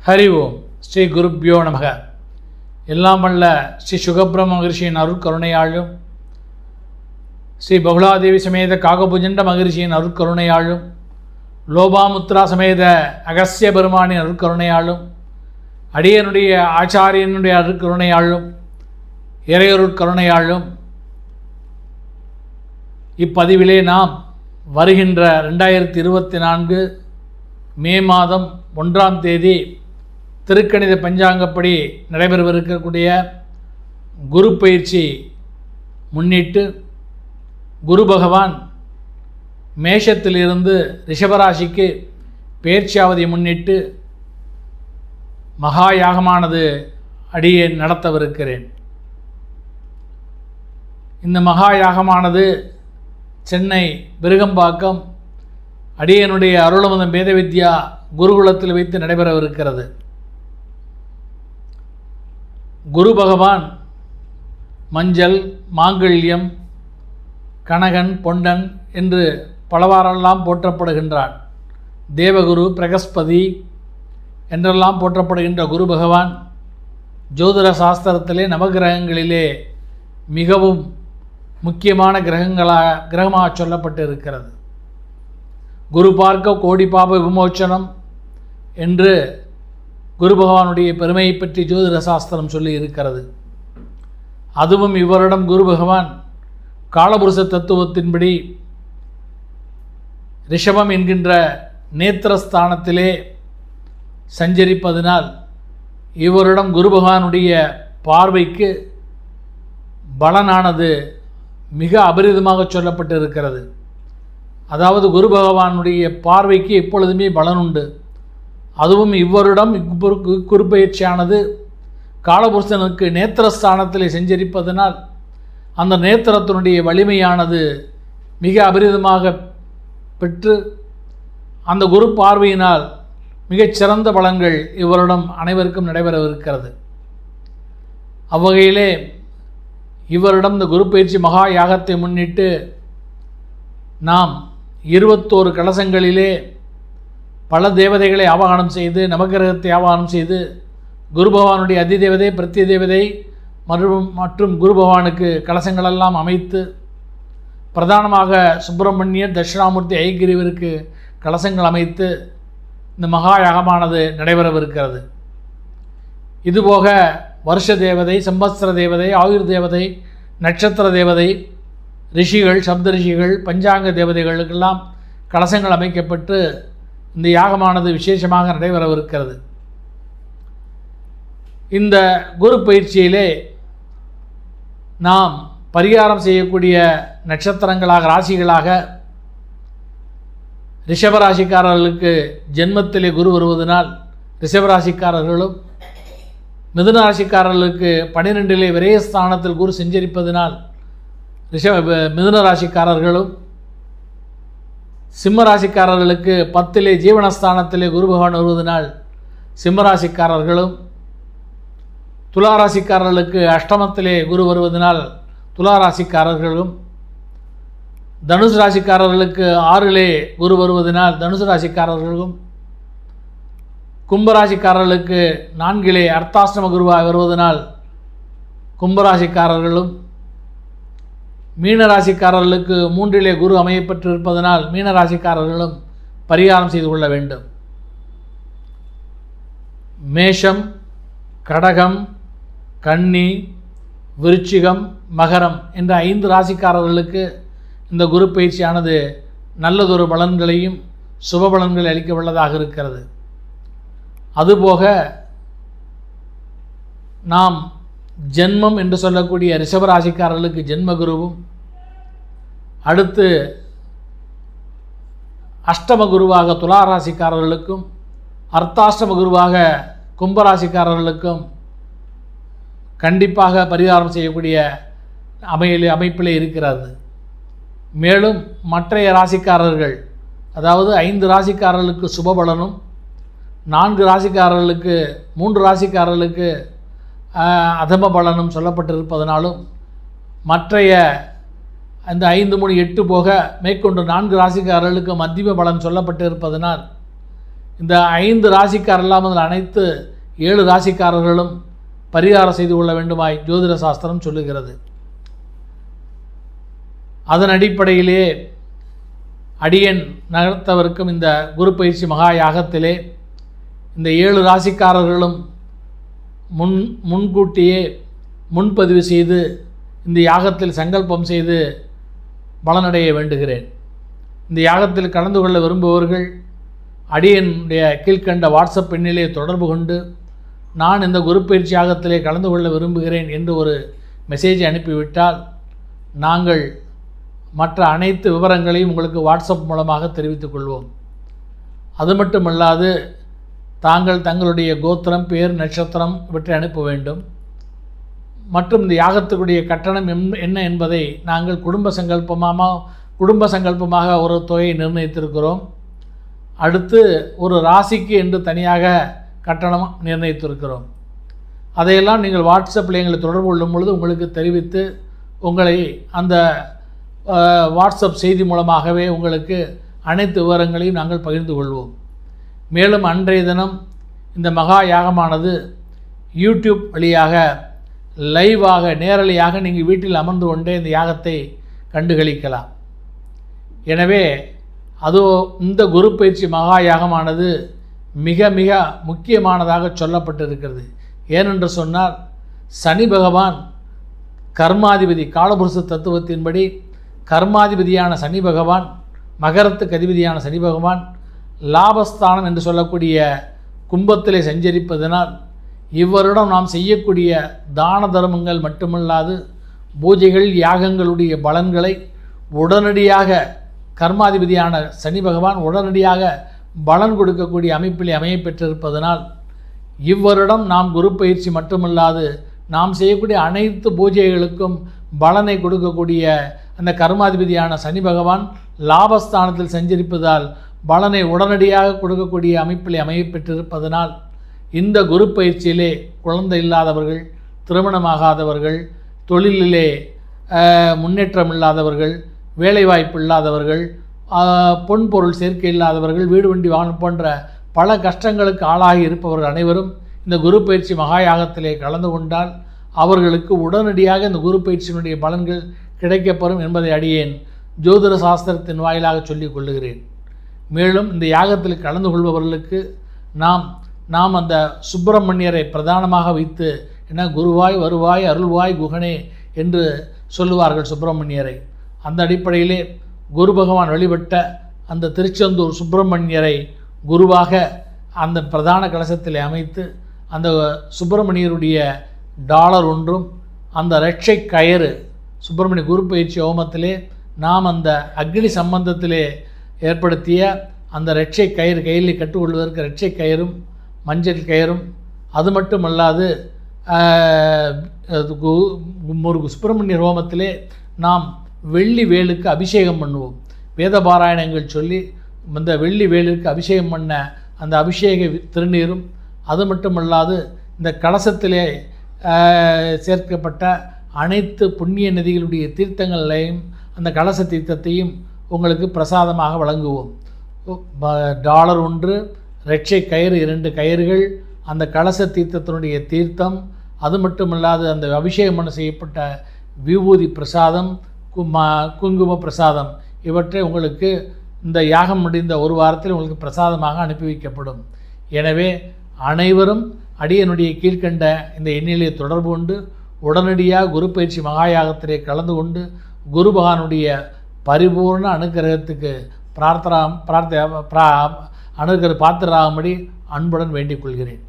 ஹரி ஓம். ஸ்ரீ குருப்யோ நமக. எல்லாம் வல்ல ஸ்ரீ சுகபிரம்ம மகரிஷியின் அருட்கருணையாளும், ஸ்ரீ பகுலாதேவி சமேத காகபுஜண்ட மகரிஷியின் அருட்கருணையாளும், லோபாமுத்ரா சமேத அகஸ்ய பெருமானின் அருட்கருணையாளும், அடியனுடைய ஆச்சாரியனுடைய அருட்கருணையாளும், இறையருட்கருணையாளும் இப்பதிவிலே நாம் வருகின்ற 2024 மே மாதம் 1ஆம் தேதி திருக்கணித பஞ்சாங்கப்படி நடைபெறவிருக்கக்கூடிய குரு பயிற்சி முன்னிட்டு, குரு பகவான் மேஷத்திலிருந்து ரிஷபராசிக்கு பெயர்ச்சியாவதை முன்னிட்டு மகா யாகமானது அடியே நடத்தவிருக்கிறேன். இந்த மகா யாகமானது சென்னை விருகம்பாக்கம் அடியனுடைய அருளமுதம் வேத வித்யா குருகுலத்தில் வைத்து நடைபெறவிருக்கிறது. குரு பகவான் மஞ்சள், மாங்கல்யம், கனகன், பொண்டன் என்று பலவாறெல்லாம் போற்றப்படுகின்றான். தேவகுரு, பிரகஸ்பதி என்றெல்லாம் போற்றப்படுகின்ற குரு பகவான் ஜோதிட சாஸ்திரத்திலே நவகிரகங்களிலே மிகவும் முக்கியமான கிரகமாக சொல்லப்பட்டு இருக்கிறது. குரு பார்க்க கோடி பாப விமோச்சனம் என்று குரு பகவானுடைய பெருமையை பற்றி ஜோதிட சாஸ்திரம் சொல்லி இருக்கிறது. அதுவும் இவரிடம் குரு பகவான் காலபுருஷ தத்துவத்தின்படி ரிஷபம் என்கின்ற நேத்திரஸ்தானத்திலே சஞ்சரிப்பதனால் இவரிடம் குரு பகவானுடைய பார்வைக்கு பலனானது மிக அபரிதமாக சொல்லப்பட்டு இருக்கிறது. அதாவது குரு பகவானுடைய பார்வைக்கு எப்பொழுதுமே பலன் உண்டு. அதுவும் இவரிடம் குரு பயிற்சியானது காலபுருஷனுக்கு நேத்திரஸ்தானத்தில் சஞ்சரிப்பதனால் அந்த நேத்திரத்தினுடைய வலிமையானது மிக அபரிதமாக பெற்று அந்த குரு பார்வையினால் மிகச்சிறந்த பலன்கள் இவரிடம் அனைவருக்கும் நடைபெறவிருக்கிறது. அவ்வகையிலே இவரிடம் இந்த குரு பயிற்சி மகா யாகத்தை முன்னிட்டு நாம் 21 கலசங்களிலே பல தேவதைகளை ஆவாகனம் செய்து, நவகிரகத்தை ஆவாகனம் செய்து, குரு பகவானுடைய அதிதேவதை, பிரத்ய தேவதை மற்றும் குரு பகவானுக்கு கலசங்களெல்லாம் அமைத்து, பிரதானமாக சுப்பிரமணியர், தட்சிணாமூர்த்தி, ஐகிரிவருக்கு கலசங்கள் அமைத்து இந்த மகா யாகமானது நடைபெறவிருக்கிறது. இதுபோக வருஷ தேவதை, சம்பத்சர தேவதை, ஆயுர் தேவதை, நட்சத்திர தேவதை, ரிஷிகள், சப்த ரிஷிகள், பஞ்சாங்க தேவதைகளுக்கெல்லாம் கலசங்கள் அமைக்கப்பட்டு இந்த யாகமானது விசேஷமாக நடைபெறவிருக்கிறது. இந்த குரு பயிற்சியிலே நாம் பரிகாரம் செய்யக்கூடிய நட்சத்திரங்களாக, ராசிகளாக ரிஷபராசிக்காரர்களுக்கு ஜென்மத்திலே குரு வருவதனால் ரிஷபராசிக்காரர்களும், மிதுன ராசிக்காரர்களுக்கு 12லே விரயஸ்தானத்தில் குரு சஞ்சரிப்பதனால் மிதுன ராசிக்காரர்களும், சிம்ம ராசிக்காரர்களுக்கு 10லே ஜீவனஸ்தானத்திலே குரு பகவான் வருவதனால் சிம்மராசிக்காரர்களும், துளாராசிக்காரர்களுக்கு அஷ்டமத்திலே குரு வருவதனால் துளாராசிக்காரர்களும், தனுசு ராசிக்காரர்களுக்கு 6லே குரு வருவதனால் தனுசு ராசிக்காரர்களும், கும்பராசிக்காரர்களுக்கு 4லே அர்த்தாஷ்டம குருவாக வருவதனால் கும்பராசிக்காரர்களும், மீனராசிக்காரர்களுக்கு 3லே குரு அமையப்பட்டிருப்பதனால் மீனராசிக்காரர்களும் பரிகாரம் செய்து கொள்ள வேண்டும். மேஷம், கடகம், கன்னி, விருச்சிகம், மகரம் என்ற 5 ராசிக்காரர்களுக்கு இந்த குரு பயிற்சியானது நல்லதொரு பலன்களையும் சுப பலன்களை அளிக்க உள்ளதாக இருக்கிறது. அதுபோக நாம் ஜென்மம் என்று சொல்லக்கூடிய ரிஷபராசிக்காரர்களுக்கு ஜென்ம குருவும், அடுத்து அஷ்டம குருவாக துளாராசிக்காரர்களுக்கும், அர்த்தாஷ்டம குருவாக கும்பராசிக்காரர்களுக்கும் கண்டிப்பாக பரிகாரம் செய்யக்கூடிய அமைப்பிலே இருக்கிறது. மேலும் மற்றைய ராசிக்காரர்கள், அதாவது 5 ராசிக்காரர்களுக்கு சுபபலனும், 4 ராசிக்காரர்களுக்கு 3 ராசிக்காரர்களுக்கு அதம பலனும் சொல்லப்பட்டிருப்பதனாலும், மற்றைய அந்த 5, 3, 8 போக மேற்கொண்டு 4 ராசிக்காரர்களுக்கு மத்தியம பலன் சொல்லப்பட்டிருப்பதனால் இந்த 5 ராசிக்காரர் இல்லாமல் அனைத்து 7 ராசிக்காரர்களும் பரிகாரம் செய்து கொள்ள வேண்டுமாய் ஜோதிட சாஸ்திரம் சொல்லுகிறது. அதன் அடிப்படையிலே அடியன் நடத்தவிருக்கும் இந்த குரு பயிற்சி மகா யாகத்திலே இந்த 7 ராசிக்காரர்களும் முன்கூட்டியே முன்பதிவு செய்து இந்த யாகத்தில் சங்கல்பம் செய்து பலனடைய வேண்டுகிறேன். இந்த யாகத்தில் கலந்து கொள்ள விரும்புபவர்கள் அடியனுடைய கீழ்கண்ட வாட்ஸ்அப் எண்ணிலே தொடர்பு கொண்டு நான் இந்த குரு பயிற்சி யாகத்திலே கலந்து கொள்ள விரும்புகிறேன் என்று ஒரு மெசேஜை அனுப்பிவிட்டால் நாங்கள் மற்ற அனைத்து விவரங்களையும் உங்களுக்கு வாட்ஸ்அப் மூலமாக தெரிவித்துக் கொள்வோம். அது மட்டுமல்லாது தாங்கள் தங்களுடைய கோத்திரம், பேர், நட்சத்திரம் இவற்றை அனுப்ப வேண்டும். மற்றும் இந்த யாகத்துக்குடைய கட்டணம் என்ன என்பதை நாங்கள் குடும்ப சங்கல்பமாக ஒரு தொகையை நிர்ணயித்திருக்கிறோம். அடுத்து ஒரு ராசிக்கு என்று தனியாக கட்டணம் நிர்ணயித்திருக்கிறோம். அதையெல்லாம் நீங்கள் வாட்ஸ்அப்பில் எங்களை தொடர்பு கொள்ளும் பொழுது உங்களுக்கு தெரிவித்து உங்களை அந்த வாட்ஸ்அப் செய்தி மூலமாகவே உங்களுக்கு அனைத்து விவரங்களையும் நாங்கள் பகிர்ந்து கொள்வோம். மேலும் அன்றைய தினம் இந்த மகா யாகமானது யூடியூப் வழியாக லைவாக நேரலையாக நீங்கள் வீட்டில் அமர்ந்து கொண்டே இந்த யாகத்தை கண்டுகளிக்கலாம். எனவே இந்த குரு பயிற்சி மகா யாகமானது மிக மிக முக்கியமானதாக சொல்லப்பட்டிருக்கிறது. ஏனென்று சொன்னால் சனி பகவான் கர்மாதிபதி, காலபுருஷ தத்துவத்தின்படி கர்மாதிபதியான சனி பகவான், மகரத்துக்கு அதிபதியான சனி பகவான் லாபஸ்தானம் என்று சொல்லக்கூடிய கும்பத்திலே சஞ்சரிப்பதனால் இவ்வருடம் நாம் செய்யக்கூடிய தான தர்மங்கள் மட்டுமல்லாது பூஜைகள், யாகங்களுடைய பலன்களை உடனடியாக கர்மாதிபதியான சனி பகவான் உடனடியாக பலன் கொடுக்கக்கூடிய அமைப்பிலே அமைய பெற்றிருப்பதனால் இவ்வருடம் நாம் குரு பயிற்சி மட்டுமல்லாது நாம் செய்யக்கூடிய அனைத்து பூஜைகளுக்கும் பலனை கொடுக்கக்கூடிய அந்த கர்மாதிபதியான சனி பகவான் லாபஸ்தானத்தில் சஞ்சரிப்பதால் பலனை உடனடியாக கொடுக்கக்கூடிய அமைப்பிலே அமைய பெற்றிருப்பதனால் இந்த குரு பயிற்சியிலே குழந்தை இல்லாதவர்கள், திருமணமாகாதவர்கள், தொழிலிலே முன்னேற்றம் இல்லாதவர்கள், வேலைவாய்ப்பு இல்லாதவர்கள், பொன்பொருள் சேர்க்கை இல்லாதவர்கள், வீடு வண்டி வாகனம் போன்ற பல கஷ்டங்களுக்கு ஆளாகி இருப்பவர்கள் அனைவரும் இந்த குரு பயிற்சி மகா யாகத்திலே கலந்து கொண்டால் அவர்களுக்கு உடனடியாக இந்த குரு பயிற்சியினுடைய பலன்கள் கிடைக்கப்பெறும் என்பதை அடியேன் ஜோதிட சாஸ்திரத்தின் வாயிலாக சொல்லிக் கொள்ளுகிறேன். மேலும் இந்த யாகத்தில் கலந்து கொள்பவர்களுக்கு நாம் அந்த சுப்பிரமணியரை பிரதானமாக வைத்து என குருவாய் வருவாய் அருள்வாய் குகனே என்று சொல்லுவார்கள் சுப்பிரமணியரை. அந்த அடிப்படையிலே குரு பகவான் வழிபட்ட அந்த திருச்செந்தூர் சுப்பிரமணியரை குருவாக அந்த பிரதான கலசத்தில் அமைத்து அந்த சுப்பிரமணியருடைய டாலர் ஒன்றும் அந்த இரட்சை கயிறு சுப்பிரமணிய குரு பயிற்சி ஹோமத்திலே நாம் அந்த அக்னி சம்பந்தத்திலே ஏற்படுத்திய அந்த இரட்சை கயிறு கையில் கட்டுக்கொள்வதற்கு இரட்சை கயிறும் மஞ்சள் கயிறும், அது மட்டுமல்லாது சுப்பிரமணியர் ஹோமத்திலே நாம் வெள்ளி வேலுக்கு அபிஷேகம் பண்ணுவோம். வேத பாராயணங்கள் சொல்லி இந்த வெள்ளி வேலுக்கு அபிஷேகம் பண்ண அந்த அபிஷேக திருநீரும், அது மட்டுமல்லாது இந்த கலசத்திலே சேர்க்கப்பட்ட அனைத்து புண்ணிய நதிகளுடைய தீர்த்தங்களையும் அந்த கலச தீர்த்தத்தையும் உங்களுக்கு பிரசாதமாக வழங்குவோம். டாலர் 1, இரட்சை கயிறு 2 கயிறுகள், அந்த கலச தீர்த்தத்தினுடைய தீர்த்தம், அது மட்டுமல்லாது அந்த அபிஷேகம் செய்யப்பட்ட விபூதி பிரசாதம், குங்கும பிரசாதம் இவற்றை உங்களுக்கு இந்த யாகம் முடிந்த ஒரு வாரத்தில் உங்களுக்கு பிரசாதமாக அனுப்பி வைக்கப்படும். எனவே அனைவரும் அடியனுடைய கீழ்கண்ட இந்த எண்ணிலே தொடர்பு கொண்டு உடனடியாக குரு பயிற்சி மகா யாகத்திலே கலந்து கொண்டு குரு பகவானுடைய பரிபூர்ண அனுகிரகத்துக்கு பாத்திரராகும்படி அன்புடன் வேண்டிக் கொள்கிறேன்.